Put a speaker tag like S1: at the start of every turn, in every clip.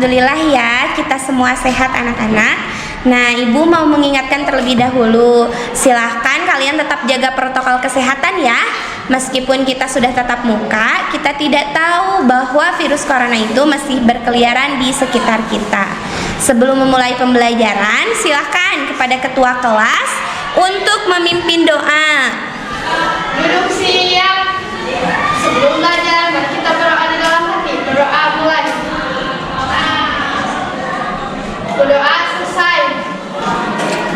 S1: Alhamdulillah ya, kita semua sehat anak-anak. Nah, Ibu mau mengingatkan terlebih dahulu, silahkan kalian tetap jaga protokol kesehatan ya. Meskipun kita sudah tatap muka, kita tidak tahu bahwa virus corona itu masih berkeliaran di sekitar kita. Sebelum memulai pembelajaran, silahkan kepada ketua kelas untuk memimpin doa.
S2: Duduk siap. Sebelum belajar, mari kita berdoa di dalam hati. Berdoa mulai. Berdoa selesai.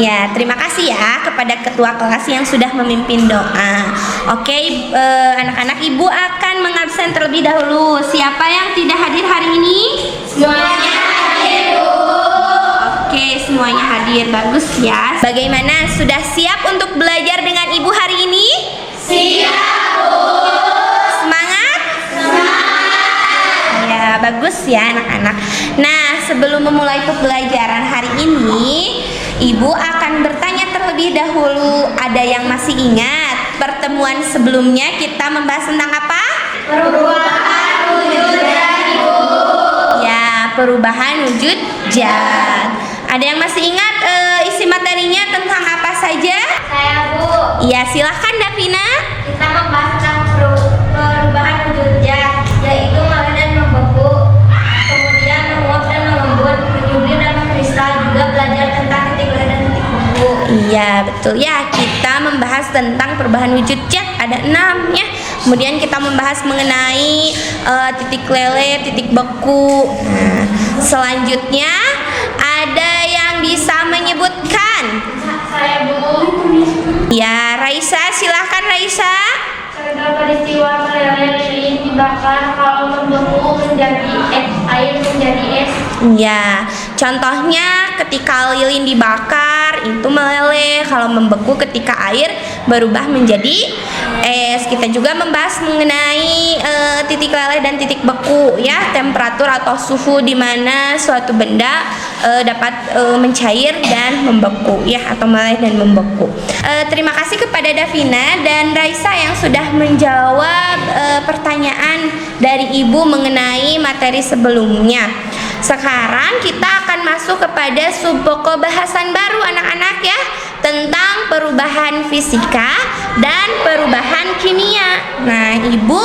S1: Ya, terima kasih ya kepada ketua kelas yang sudah memimpin doa. Oke, anak-anak, Ibu akan mengabsen terlebih dahulu. Siapa yang tidak hadir hari ini?
S2: Semuanya hadir, Bu.
S1: Oke, semuanya hadir. Bagus ya. Bagaimana? Sudah siap untuk belajar dengan Ibu hari ini?
S2: Siap, Bu.
S1: Semangat? Ya, bagus ya anak-anak. Nah, sebelum memulai pembelajaran hari ini, Ibu akan bertanya terlebih dahulu. Ada yang masih ingat pertemuan sebelumnya kita membahas tentang apa?
S2: Perubahan wujud zat, Ibu.
S1: Ya, perubahan wujud zat. Ada yang masih ingat isi materinya tentang apa saja?
S2: Saya, Bu.
S1: Ya, silahkan Davina.
S2: Kita membahas tentang perubahan wujud zat, yaitu meler dan membeku, kemudian menguap dan mengembun, menyublir dan mengkristal, juga belajar tentang titik leleh dan titik beku.
S1: Iya, betul ya. Kita membahas tentang perubahan wujud zat, ada 6 ya. Kemudian kita membahas mengenai titik leleh, titik beku. Nah, selanjutnya ada yang bisa menyebutkan?
S2: Saya, Bu.
S1: Ya, Raisa, silahkan Raisa.
S2: Contoh peristiwa meleleh lilin dibakar, kalau membeku menjadi es, air menjadi es.
S1: Ya, contohnya ketika lilin dibakar itu meleleh, kalau membeku ketika air berubah menjadi es. Kita juga membahas mengenai titik leleh dan titik beku ya, temperatur atau suhu di mana suatu benda dapat mencair dan membeku ya, atau meleleh dan membeku. Terima kasih kepada Davina dan Raisa yang sudah menjawab pertanyaan dari Ibu mengenai materi sebelumnya. Sekarang kita akan masuk kepada subpokok bahasan baru anak-anak ya, tentang perubahan fisika dan perubahan kimia. Nah, Ibu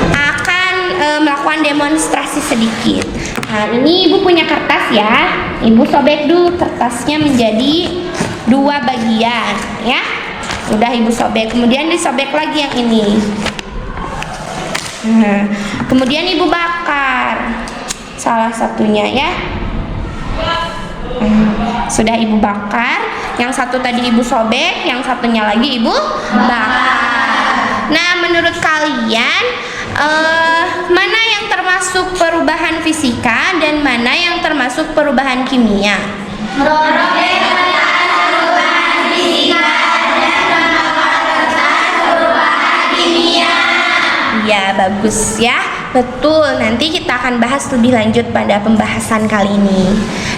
S1: akan melakukan demonstrasi sedikit. Nah, ini Ibu punya kertas ya. Ibu sobek dulu kertasnya menjadi 2 bagian ya. Udah Ibu sobek, kemudian disobek lagi yang ini. Nah, kemudian Ibu bakar salah satunya ya. Sudah Ibu bakar, yang satu tadi Ibu sobek, yang satunya lagi Ibu bakar. Nah, menurut kalian mana yang termasuk perubahan fisika dan mana yang termasuk perubahan kimia?
S2: Perubahan fisika dan perubahan kimia.
S1: Ya, bagus ya. Betul, nanti kita akan bahas lebih lanjut pada pembahasan kali ini.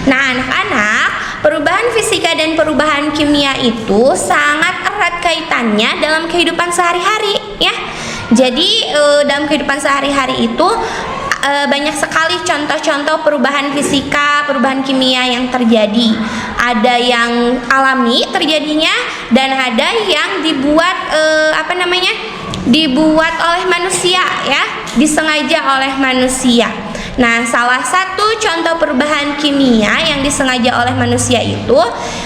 S1: Nah, anak-anak, perubahan fisika dan perubahan kimia itu sangat erat kaitannya dalam kehidupan sehari-hari ya. Jadi dalam kehidupan sehari-hari itu banyak sekali contoh-contoh perubahan fisika, perubahan kimia yang terjadi. Ada yang alami terjadinya dan ada yang dibuat dibuat oleh manusia ya, disengaja oleh manusia. Nah, salah satu contoh perubahan kimia yang disengaja oleh manusia itu,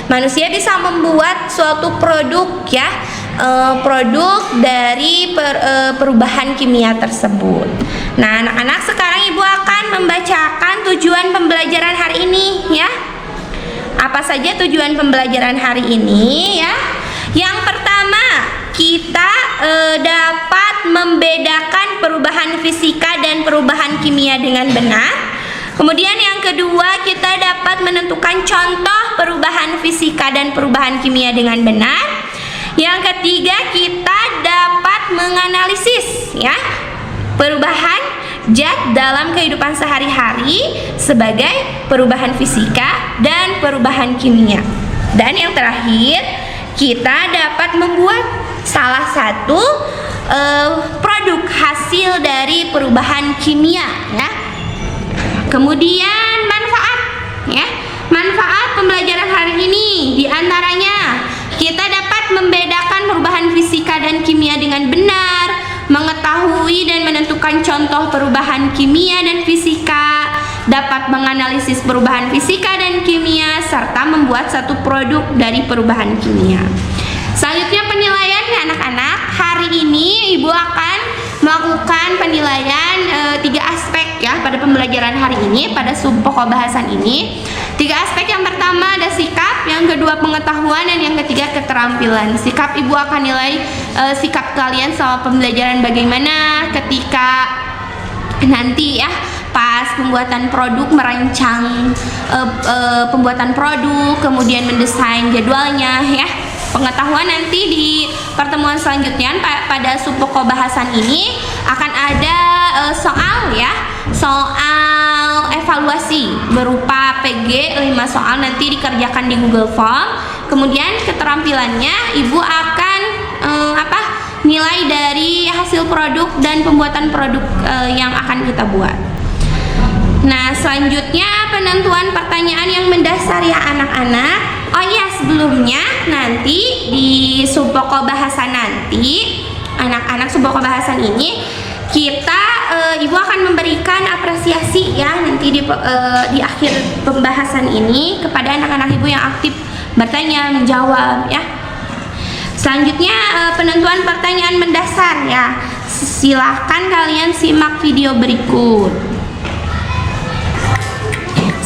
S1: manusia bisa membuat suatu produk ya, produk dari perubahan kimia tersebut. Nah, anak-anak, sekarang Ibu akan membacakan tujuan pembelajaran hari ini ya. Apa saja tujuan pembelajaran hari ini ya? Yang pertama, kita dapat membedakan perubahan fisika dan perubahan kimia dengan benar. Kemudian yang kedua, kita dapat menentukan contoh perubahan fisika dan perubahan kimia dengan benar. Yang ketiga, kita dapat menganalisis ya perubahan zat dalam kehidupan sehari-hari sebagai perubahan fisika dan perubahan kimia. Dan yang terakhir, kita dapat membuat salah satu produk hasil dari perubahan kimia ya. Kemudian manfaat ya. Manfaat pembelajaran hari ini diantaranya kita dapat membedakan perubahan fisika dan kimia dengan benar, mengetahui dan menentukan contoh perubahan kimia dan fisika, dapat menganalisis perubahan fisika dan kimia, serta membuat satu produk dari perubahan kimia. Selanjutnya penilaian ya anak-anak. Hari ini Ibu akan melakukan penilaian 3 aspek ya pada pembelajaran hari ini, pada sub pokok bahasan ini. 3 aspek, yang pertama ada sikap, yang kedua pengetahuan, dan yang ketiga keterampilan. Sikap, Ibu akan nilai sikap kalian selama pembelajaran bagaimana ketika nanti ya pas pembuatan produk, merancang pembuatan produk, kemudian mendesain jadwalnya ya. Pengetahuan nanti di pertemuan selanjutnya pada sub pokok bahasan ini akan ada soal ya, soal evaluasi berupa PG 5 soal nanti dikerjakan di Google Form. Kemudian keterampilannya Ibu akan nilai dari hasil produk dan pembuatan produk yang akan kita buat. Nah, selanjutnya penentuan pertanyaan yang mendasar ya anak-anak. Oh iya, sebelumnya nanti di sub pokok bahasan nanti, anak-anak sub pokok bahasan ini kita Ibu akan memberikan apresiasi ya nanti di akhir pembahasan ini kepada anak-anak Ibu yang aktif bertanya, menjawab ya. Selanjutnya penentuan pertanyaan mendasar ya. Silahkan kalian simak video berikut.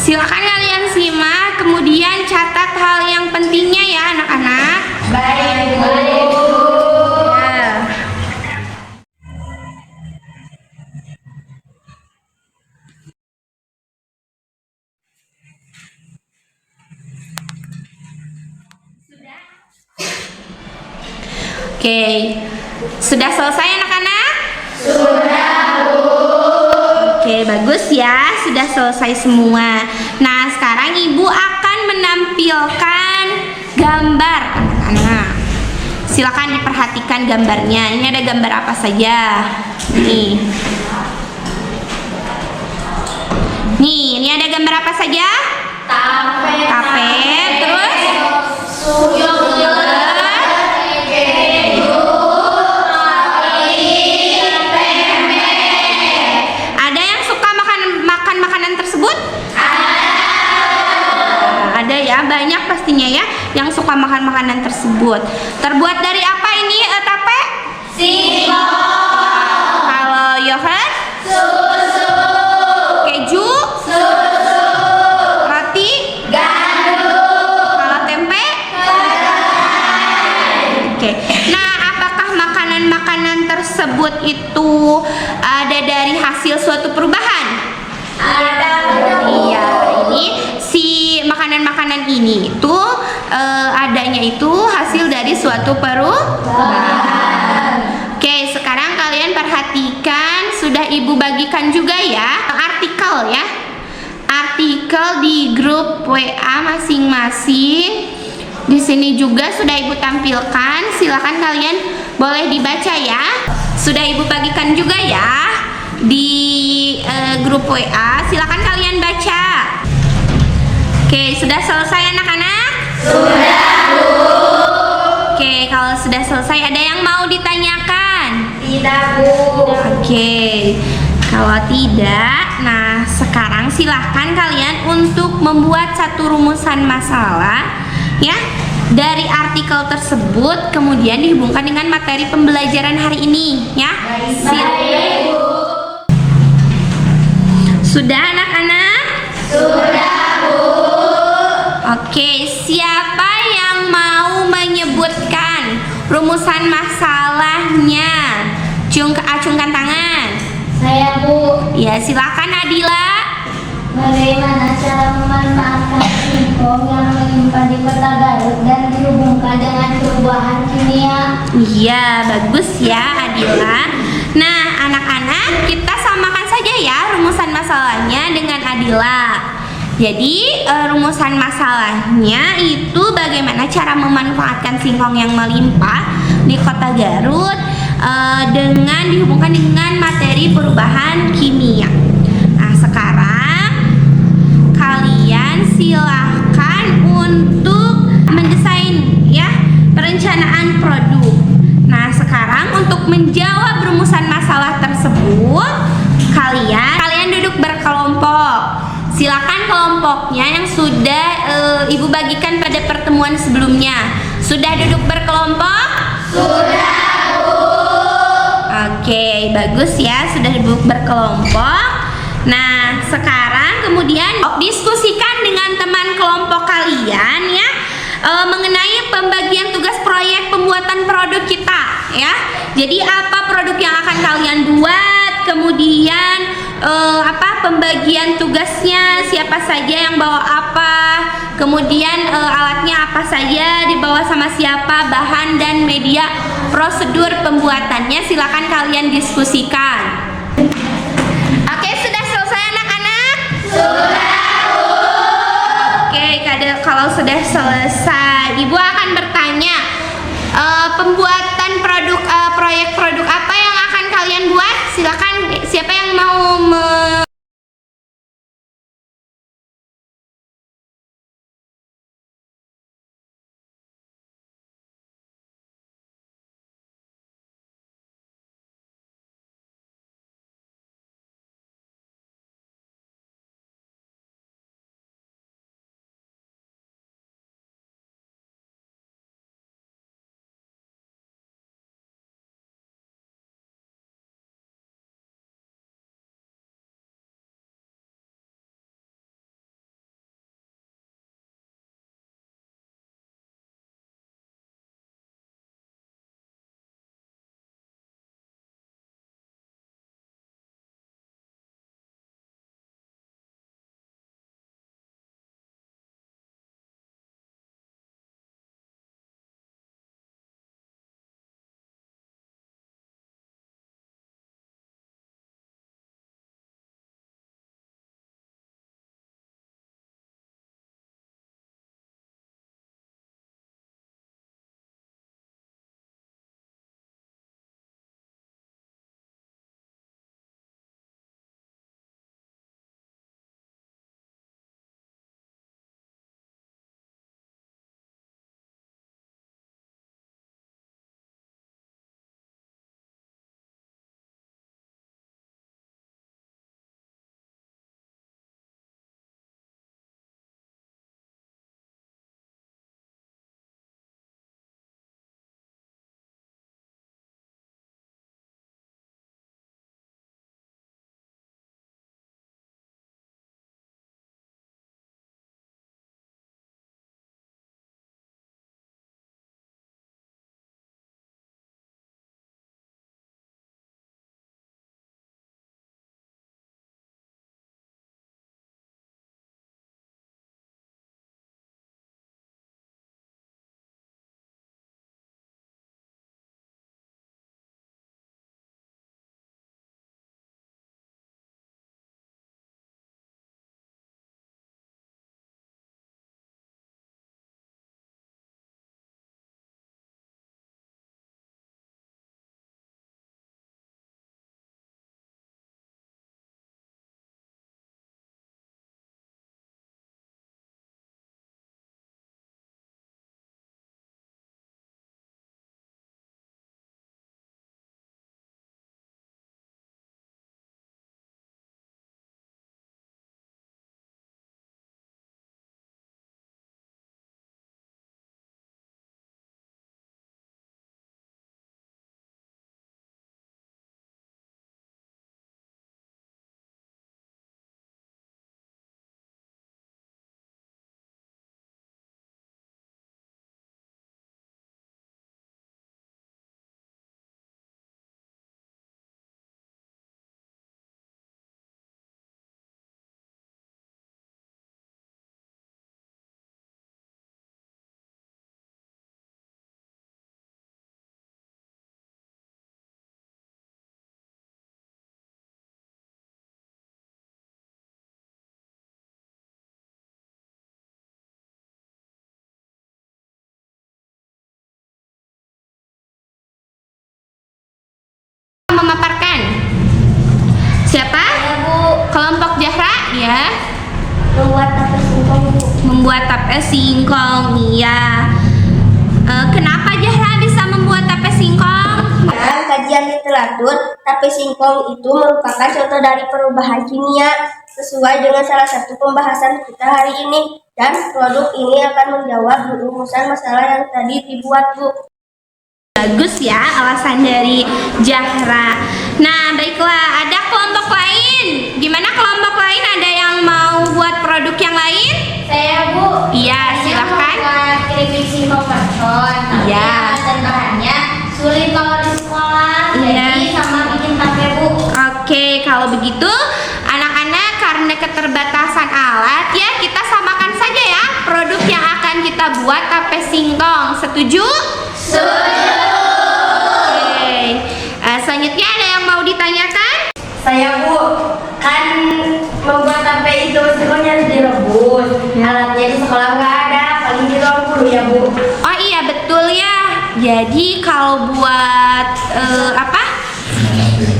S1: Silakan kalian simak, kemudian catat hal yang pentingnya ya anak-anak.
S2: Baik, Bu.
S1: Ya. Oke, sudah selesai anak-anak?
S2: Sudah, Bu.
S1: Oke, bagus ya, sudah selesai semua. Nah, sekarang Ibu akan menampilkan gambar anak-anak. Silakan diperhatikan gambarnya. Ini ada gambar apa saja? Nih, ini ada gambar apa saja? Tape, terus ada yang suka makan makanan tersebut? Ada ya, banyak pastinya ya yang suka makan makanan tersebut. Terbuat dari apa ini tape?
S2: Singkong.
S1: Kalau yogurt?
S2: Susu.
S1: Keju?
S2: Susu.
S1: Roti?
S2: Gandum.
S1: Kalau tempe? Oke. Nah, apakah makanan-makanan tersebut itu ada dari hasil suatu perubahan?
S2: Ada.
S1: Iya, ini si makanan-makanan ini itu adanya itu hasil dari suatu perubahan. Oke, sekarang kalian perhatikan, sudah Ibu bagikan juga ya artikel ya. Artikel di grup WA masing-masing. Di sini juga sudah Ibu tampilkan. Silakan kalian boleh dibaca ya. Sudah Ibu bagikan juga ya di grup WA. Silakan kalian baca. Oke, sudah selesai anak-anak?
S2: Sudah, Bu.
S1: Oke, kalau sudah selesai ada yang mau ditanyakan?
S2: Tidak, Bu.
S1: Oke, kalau tidak, nah sekarang silahkan kalian untuk membuat satu rumusan masalah ya dari artikel tersebut, kemudian dihubungkan dengan materi pembelajaran hari ini ya.
S2: Baik, Bu.
S1: Sudah anak-anak?
S2: Sudah, Bu.
S1: Oke, siapa yang mau menyebutkan rumusan masalahnya? Acungkan tangan.
S2: Saya, Bu.
S1: Ya, silakan Adila.
S2: Bagaimana cara memanfaatkan singkong yang melimpah di kota Garut dan dihubungkan dengan perubahan kimia?
S1: Iya, bagus ya Adila. Nah, anak-anak, kita samakan saja ya rumusan masalahnya dengan Adila. Jadi, rumusan masalahnya itu bagaimana cara memanfaatkan singkong yang melimpah di kota Garut dengan dihubungkan dengan materi perubahan kimia. Nah, sekarang kalian silahkan untuk mendesain ya perencanaan produk. Nah, sekarang untuk menjawab rumusan masalah tersebut, kalian duduk berkelompok. Silakan kelompoknya yang sudah Ibu bagikan pada pertemuan sebelumnya. Sudah duduk berkelompok? Sudah, Bu. Oke, bagus ya, sudah duduk berkelompok. Nah, sekarang kemudian diskusikan dengan teman kelompok kalian ya mengenai pembagian tugas proyek pembuatan produk kita ya. Jadi apa produk yang akan kalian buat, kemudian pembagian tugasnya, siapa saja yang bawa apa, kemudian alatnya apa saja dibawa sama siapa, bahan dan media, prosedur pembuatannya silakan kalian diskusikan. Oke, sudah selesai anak-anak? Sudah. Oke, kalau sudah selesai, Ibu akan bertanya pembuatan proyek produk apa yang akan kalian buat? Silakan, siapa yang mau memaparkan? Siapa?
S2: Ya, Bu.
S1: Kelompok Zahra ya.
S2: Membuat tata singkong.
S1: membuat tape singkong. Iya. Kenapa Zahra bisa membuat tape singkong?
S2: Dalam kajian literatur, tape singkong itu merupakan contoh dari perubahan kimia sesuai dengan salah satu pembahasan kita hari ini. Dan produk ini akan menjawab rumusan masalah yang tadi dibuat, Bu.
S1: Bagus ya alasan dari Zahra. Nah, baiklah, ada kelompok lain. Gimana kelompok lain? Ada yang mau buat produk yang lain?
S2: Saya, Bu.
S1: Iya, silahkan.
S2: Keripik singkong mercon.
S1: Iya.
S2: Dan bahannya sulit kalau di sekolah.
S1: Iya.
S2: Jadi sama bikin tape, Bu.
S1: Oke, kalau begitu anak-anak karena keterbatasan alat ya kita samakan saja ya produk yang akan kita buat tape singkong. Setuju?
S2: Setuju.
S1: Oke. Selanjutnya ada yang mau ditanyakan?
S2: Saya, Bu, kan membuat tape itu singkongnya harus direbus. Alatnya di sekolah nggak ada, paling di ruang guru ya, Bu.
S1: Oh iya betul ya. Jadi kalau buat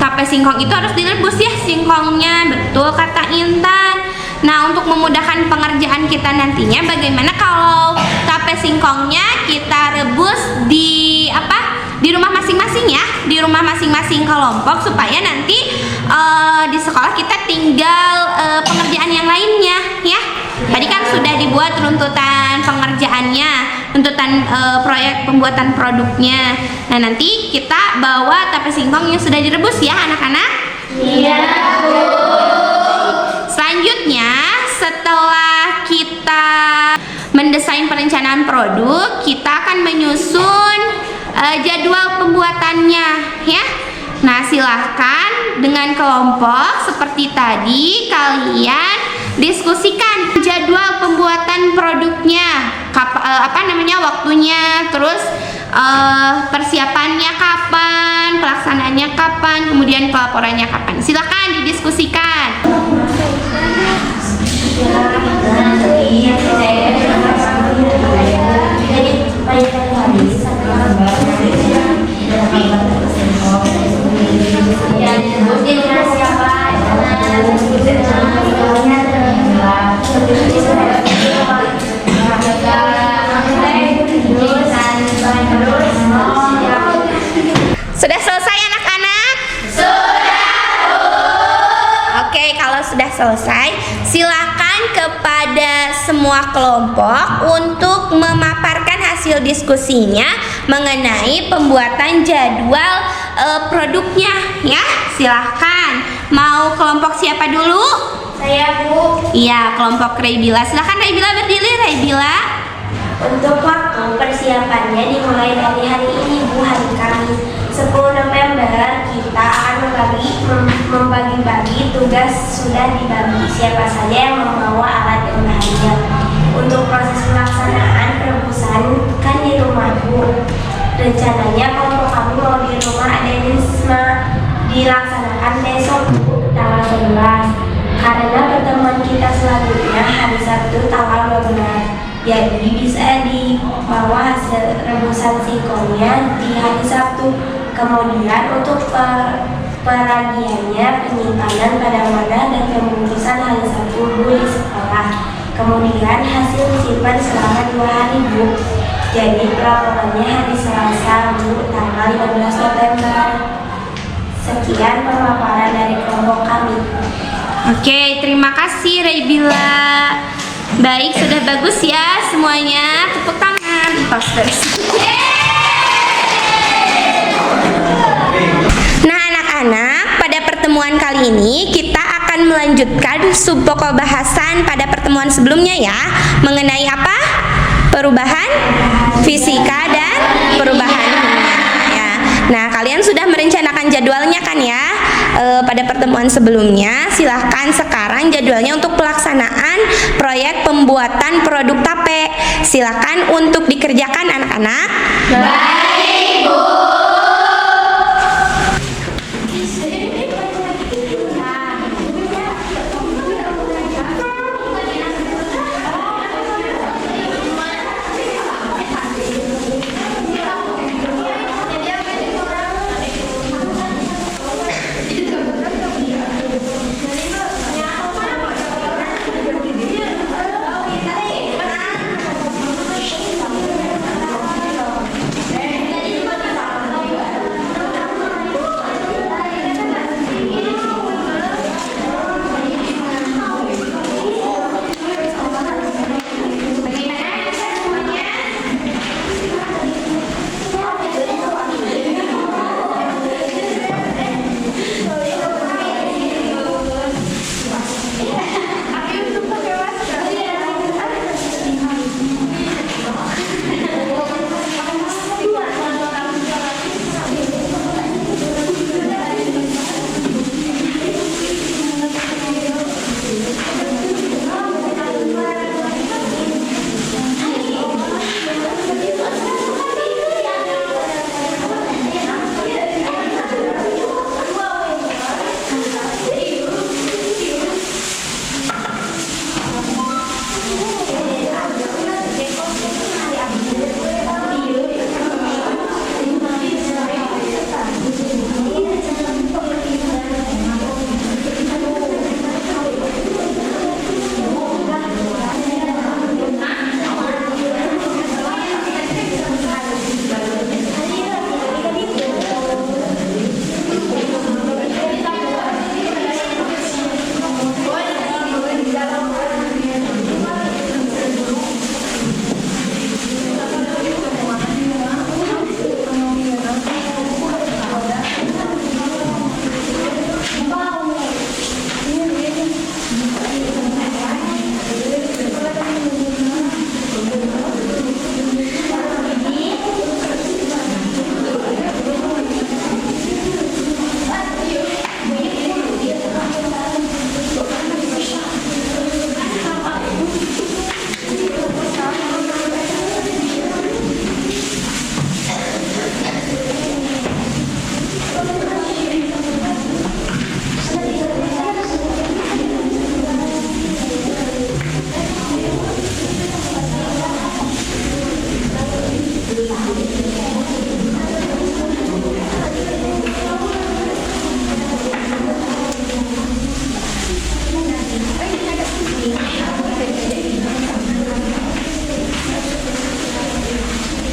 S1: tape singkong itu harus direbus ya singkongnya. Betul kata Intan. Nah, untuk memudahkan pengerjaan kita nantinya, bagaimana kalau tape singkongnya kita rebus di rumah masing-masing ya, di rumah masing-masing kelompok supaya nanti di sekolah kita tinggal pengerjaan yang lainnya ya. Tadi kan sudah dibuat runtutan pengerjaannya, runtutan proyek pembuatan produknya. Nah, nanti kita bawa tape singkong yang sudah direbus ya anak-anak.
S2: Iya, Bu.
S1: Selanjutnya, setelah kita mendesain perencanaan produk, kita akan menyusun jadwal pembuatannya ya. Nah, silahkan dengan kelompok seperti tadi kalian diskusikan jadwal pembuatan produknya, waktunya, terus persiapannya kapan, pelaksanaannya kapan, kemudian pelaporannya kapan. Silahkan didiskusikan. Sudah selesai anak-anak? Sudah. Oke, kalau sudah selesai, silakan kepada semua kelompok untuk memaparkan hasil diskusinya mengenai pembuatan jadwal produknya ya. Silahkan. Mau kelompok siapa dulu?
S2: Saya, Bu.
S1: Iya, kelompok Raibila. Silahkan Raibila berdiri, Raibila.
S2: Untuk waktu persiapannya dimulai dari hari ini, Bu, hari Kamis 10 November kita akan membagi-bagi tugas. Sudah dibagi siapa saja yang membawa alat dan bahannya. Untuk proses pelaksanaan perebusan kan di rumah, Bu. Rencananya kelompok kami mau di rumah Adenisma dilaksanakan besok, Bu, tanggal 11. Karena pertemuan kita selanjutnya hari Sabtu tanggal 12. Jadi bisa dibawa hasil rebusan singkongnya di hari Sabtu. Kemudian untuk peragiannya, penyimpanan pada wadah dan pembungkusan hari Sabtu, Bu, di sekolah. Kemudian hasil disimpan selama 2 hari, Bu. Jadi pelaporannya hari Selasa, Bu, tanggal 15 November. Sekian pemaparan dari kelompok kami.
S1: Oke, terima kasih Raibila. Baik, sudah bagus ya semuanya. Tepuk tangan, imposters. Nah, anak-anak, pada pertemuan kali ini kita akan melanjutkan subpokok bahasan pada pertemuan sebelumnya ya. Mengenai apa? Perubahan fisika dan perubahan kimia ya. Nah, kalian sudah merencanakan jadwalnya kan ya? Pada pertemuan sebelumnya, silahkan sekarang jadwalnya untuk pelaksanaan proyek pembuatan produk tape. Silahkan untuk dikerjakan anak-anak.
S2: Baik, Bu.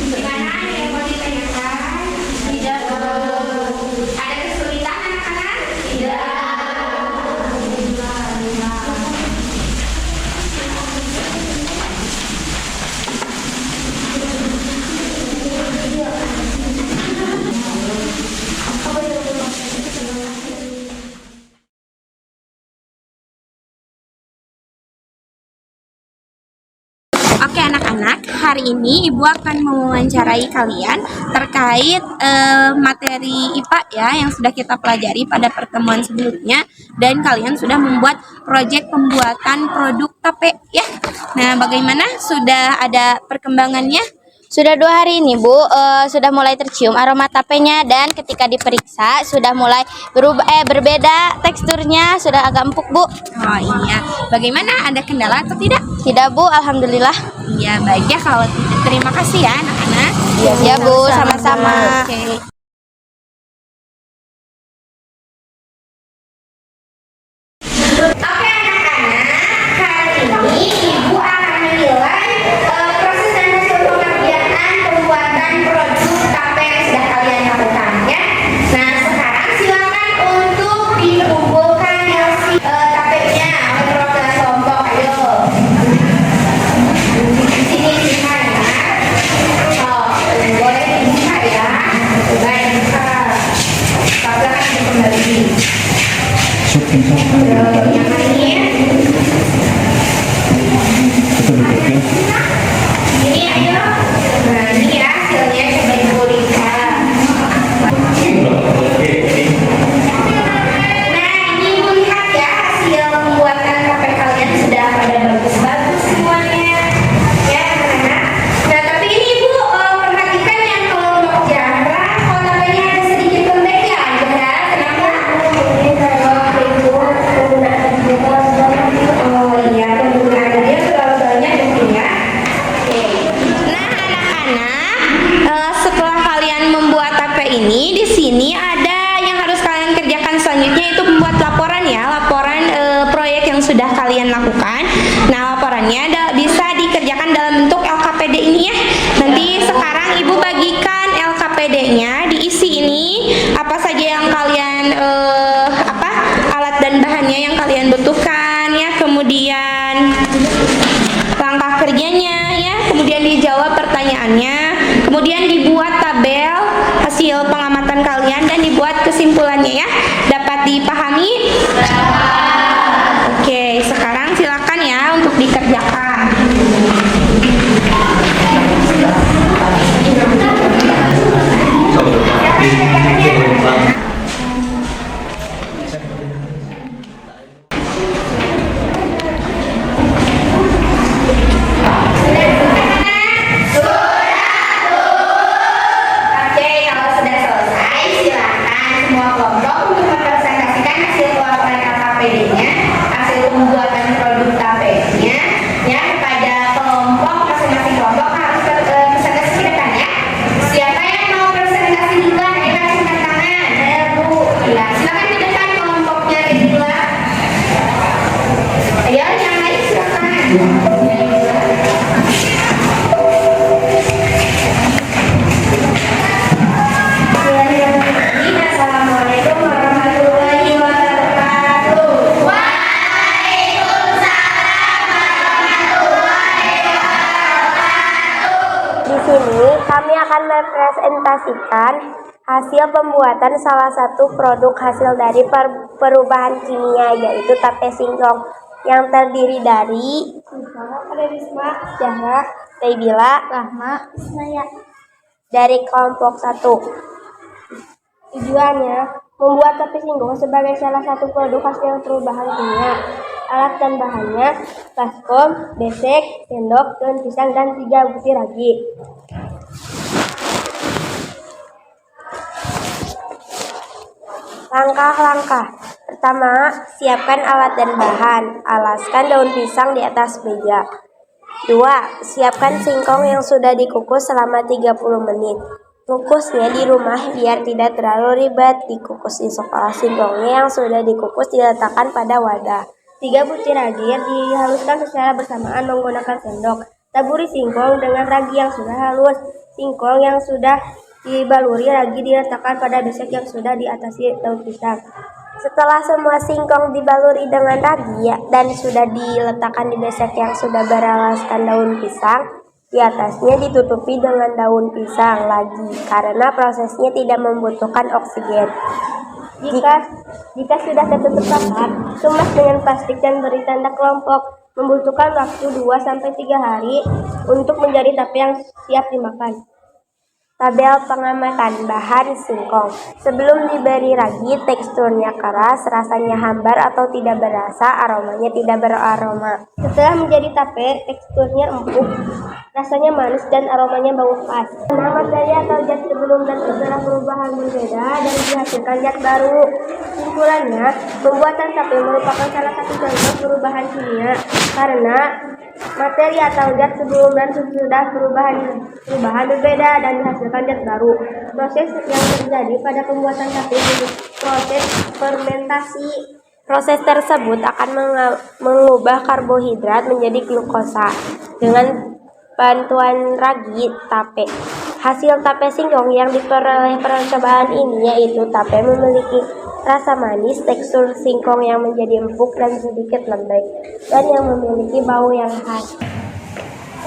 S1: Gimana? Ada yang mau ditanyakan? Tidak. Ada kesulitan anak-anak? Tidak. Oke anak-anak, hari ini Ibu akan mewawancarai kalian terkait materi IPA ya yang sudah kita pelajari pada pertemuan sebelumnya, dan kalian sudah membuat proyek pembuatan produk tape ya. Nah, bagaimana? Sudah ada perkembangannya?
S2: Sudah 2 hari ini Bu, sudah mulai tercium aroma tapenya, dan ketika diperiksa sudah mulai berbeda teksturnya, sudah agak empuk Bu.
S1: Oh iya, bagaimana? Ada kendala atau tidak?
S2: Tidak Bu, alhamdulillah.
S1: Iya, baik ya kalau tidak. Terima kasih ya anak-anak.
S2: Ya Bu, sama-sama.
S1: Oke. Oke anak-anak, hari ini Ibu akan menilai proses dan hasil pengerjaan pembuatan produk tape yang sudah kalian lakukan ya. Nah sekarang silakan untuk dikumpulkan hasil tapenya menurut kelompok. Ayo. Di sini dibuka ya. Oh, boleh dibuka ya. Baik dibuka. Tapi akan kembali. Ini ayo, nah ini ya hasilnya, coba Ibu lihat. Nah ini Ibu lihat ya hasil pembuatan tape kalian sudah pada bagus-bagus semuanya ya anak-anak. Nah tapi ini Ibu perhatikan yang kelompok Zahra, kalau tapenya ada sedikit lembek ya Zahra, kenapa? Ini kalau Ibu penggunaan oh iya, penggunaan dia terlalu banyak mungkin ya. Oke. Nah anak-anak, setelah kalian membuat tape ini, di sini ada yang harus kalian kerjakan selanjutnya, itu membuat laporan ya, laporan proyek yang sudah kalian lakukan. Nah laporannya bisa dikerjakan dalam bentuk LKPD ini ya. Nanti sekarang Ibu bagikan LKPD-nya, diisi ini apa saja yang kalian alat dan bahannya yang kalian butuhkan ya, kemudian langkah kerjanya ya, kemudian dijawab pertanyaannya, kemudian dibuat tabel hasil pengamatan kalian dan dibuat kesimpulannya ya. Dapat dipahami? Oke, sekarang silakan ya untuk dikerjakan. Oke, kalau sudah selesai, silakan semua kelompok untuk mempresentasikan hasil pelaporan LKPD-nya
S3: merepresentasikan hasil pembuatan salah satu produk hasil dari perubahan kimia, yaitu tape singkong yang terdiri dari Zahra, Naibila, Rahma, Ismaya dari kelompok 1. Tujuannya membuat tape singkong sebagai salah satu produk hasil perubahan kimia. Alat dan bahannya baskom, besek, sendok, daun pisang, dan 3 butir ragi. Langkah-langkah. Pertama, siapkan alat dan bahan. Alaskan daun pisang di atas meja. 2. Siapkan singkong yang sudah dikukus selama 30 menit. Kukusnya di rumah biar tidak terlalu ribet. Dikukus di sekolah. Singkongnya yang sudah dikukus diletakkan pada wadah. 3 butir ragi dihaluskan secara bersamaan menggunakan sendok. Taburi singkong dengan ragi yang sudah halus. Singkong yang sudah dibaluri ragi diletakkan pada besek yang sudah diatasi daun pisang. Setelah semua singkong dibaluri dengan ragi dan sudah diletakkan di besek yang sudah beralaskan daun pisang, di atasnya ditutupi dengan daun pisang lagi karena prosesnya tidak membutuhkan oksigen. Jika sudah tertutup rapat, kemas dengan plastik dan beri tanda kelompok. Membutuhkan waktu 2-3 hari untuk menjadi tape yang siap dimakan. Tabel pengamatan bahan singkong. Sebelum diberi ragi, teksturnya keras, rasanya hambar atau tidak berasa, aromanya tidak beraroma. Setelah menjadi tape, teksturnya empuk, rasanya manis dan aromanya bau khas. Nah, materi atau zat sebelum dan setelah perubahan berbeda dan dihasilkan zat baru. Kesimpulannya, pembuatan tape merupakan salah satu contoh perubahan kimia karena materi atau zat sebelum dan sesudah perubahan berbeda dan dihasilkan zat baru. Proses yang terjadi pada pembuatan tape disebut proses fermentasi. Proses tersebut akan mengubah karbohidrat menjadi glukosa dengan bantuan ragi tape. Hasil tape singkong yang diperoleh percobaan ini yaitu tape memiliki rasa manis, tekstur singkong yang menjadi empuk dan sedikit lembek, dan yang memiliki bau yang khas.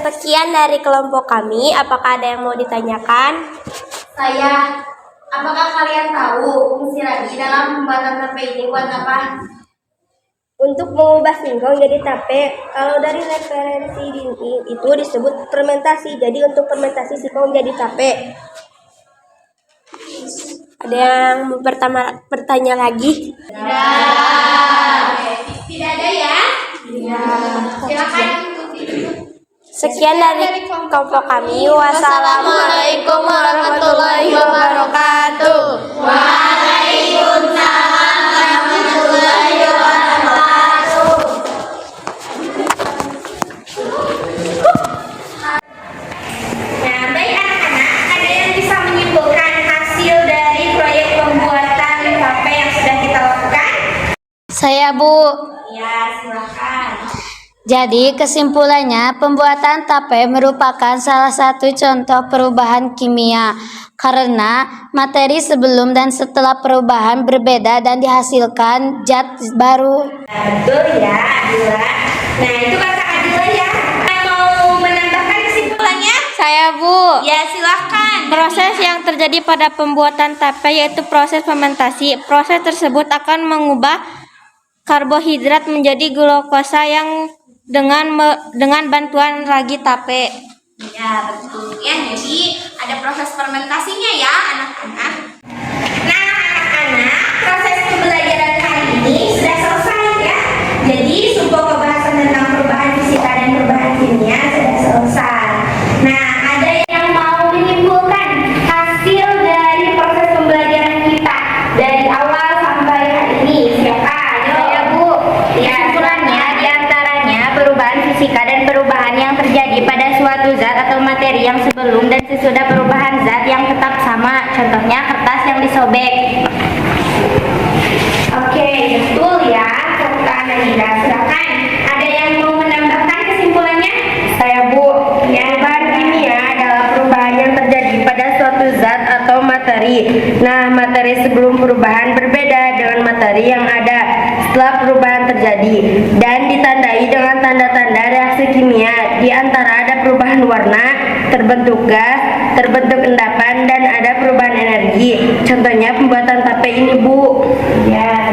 S3: Sekian dari kelompok kami. Apakah ada yang mau ditanyakan?
S2: Apakah kalian tahu fungsi ragi dalam pembuatan tape ini buat apa?
S3: Untuk mengubah singkong jadi tape, kalau dari referensi itu disebut fermentasi. Jadi untuk fermentasi singkong jadi tape. Ada yang bertanya lagi?
S2: Tidak ada ya? Silakan.
S3: Sekian dari kelompok kami. Wassalamualaikum warahmatullahi wabarakatuh.
S2: Waalaikumsalam warahmatullahi wabarakatuh.
S1: Nah, baik anak-anak, ada yang bisa menyimpulkan hasil dari proyek pembuatan tape yang sudah kita lakukan?
S4: Saya, Bu.
S1: Ya, silakan.
S4: Jadi kesimpulannya pembuatan tape merupakan salah satu contoh perubahan kimia karena materi sebelum dan setelah perubahan berbeda dan dihasilkan zat baru.
S1: Betul ya, Adila. Nah, itu kata Adila ya. Mau menambahkan kesimpulannya?
S4: Saya, Bu.
S1: Ya, silakan.
S4: Proses yang terjadi pada pembuatan tape yaitu proses fermentasi. Proses tersebut akan mengubah karbohidrat menjadi glukosa yang dengan bantuan ragi tape.
S1: Ya, betul ya. Jadi ada proses fermentasinya ya, anak-anak. Nah, anak-anak, proses pembelajaran hari ini sudah selesai ya. Jadi semua pembahasan tentang perubahan fisika dan perubahan kimia sudah selesai. Nah, ada yang mau menyimpulkan hasil dari proses pembelajaran kita dari awal sampai hari ini? Siapa?
S2: Saya, Bu. Kesimpulannya diantaranya perubahan fisika dan perubahan yang terjadi pada suatu zat atau materi yang sebelum dan sesudah perubahan zat yang tetap sama. Contohnya kertas yang disobek.
S1: Oke, betul ya, kata Nanda. Silakan. Ada yang mau menambahkan kesimpulannya?
S3: Saya, Bu. Perubahan kimia adalah perubahan yang terjadi pada suatu zat atau materi. Nah, materi sebelum perubahan berbeda dengan materi yang ada setelah perubahan terjadi dan ditandai dengan tanda-tanda reaksi kimia. Di antara ada perubahan warna, terbentuk gas, terbentuk endapan, dan ada perubahan energi. Contohnya pembuatan tape ini, Bu.
S2: Ya,